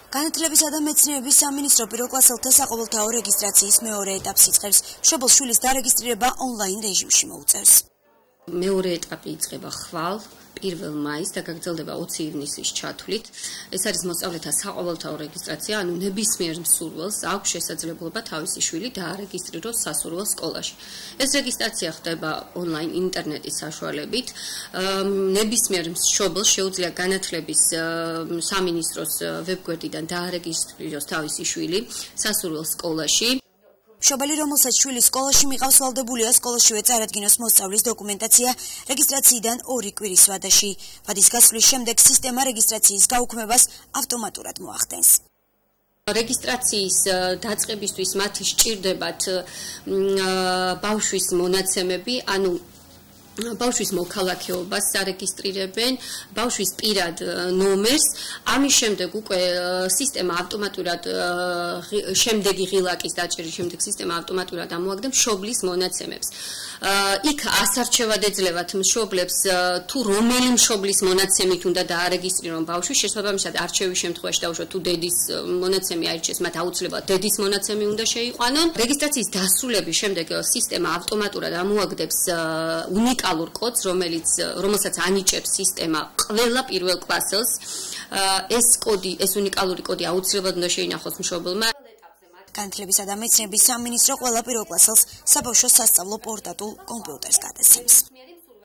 განათლებისა და მეცნიერების სამინისტრო პირველ კლასელთა საყოველთაო რეგისტრაციის მეორე ეტაპს იწყებს. მშობელ შვილის დარეგისტრირება ონლაინ რეჟიმში მოუწევს. მეორე ეტაპი იწყება ხვალ 1 მაისს და გაგრძელდება 20 ივნისის ჩათვლით. ეს არის მოსწავლეთა საყოველთაო რეგისტრაცია, ანუ ნებისმიერ მსურველს აქვს შესაძლებლობა თავისი შვილი დაარეგისტრიროს სასურველ სკოლაში. ეს რეგისტრაცია ხდება ონლაინ ინტერნეტის საშუალებით. ნებისმიერ მშობელს შეუძლია განათლების სამინისტროს ვებგვერდიდან დაარეგისტრიროს თავისი შვილი სასურველ სკოლაში. მშობელი, რომელსაც შვილი სკოლაში მიყავს, ვალდებულია სკოლაშივე წარადგინოს მოსწავლის დოკუმენტაცია რეგისტრაციიდან 2 კვირის ვადაში. ვადის გასვლის შემდეგ სისტემა რეგისტრაციის გაუქმებას ავტომატურად მოახდენს. რეგისტრაციის დაწყებისთვის მათი სჭირდებათ ბავშვის მონაცემები, ანუ ბავშვის მოქალაქეობას სარეგისტრირებენ, ბავშვის პირად ნომერს, ამის შემდეგ უკვე სისტემა ავტომატურად შემდეგი ღილაკის დაჭერის შემდეგ სისტემა ავტომატურად ამოაგდებს მშობლის მონაცემებს. იქ ასარჩევად ეძლევათ მშობლებს თუ რომელი მშობლის მონაცემით უნდა დაარეგისტრირონ ბავშვი, შესაბამისად არჩევის შემთხვევაში დაუშვათ თუ დედის მონაცემი აირჩიეს, მათ აუცილებლად დედის მონაცემი უნდა შეიყვანონ. რეგისტრაციის დასრულების შემდეგ სისტემა ავტომატურად ამოაგდებს უნიკალურ კოდს, რომელსაც ანიჭებს სისტემა ყველა პირველ კლასელს. ეს უნიკალური კოდი აუცილებლად უნდა შეინახოს მშობელმა. განათლებისა და მეცნიერების სამინისტრო ყველა პირველ კლასელს საბავშვო სასწავლო პორტატულ კომპიუტერს გადასცემს.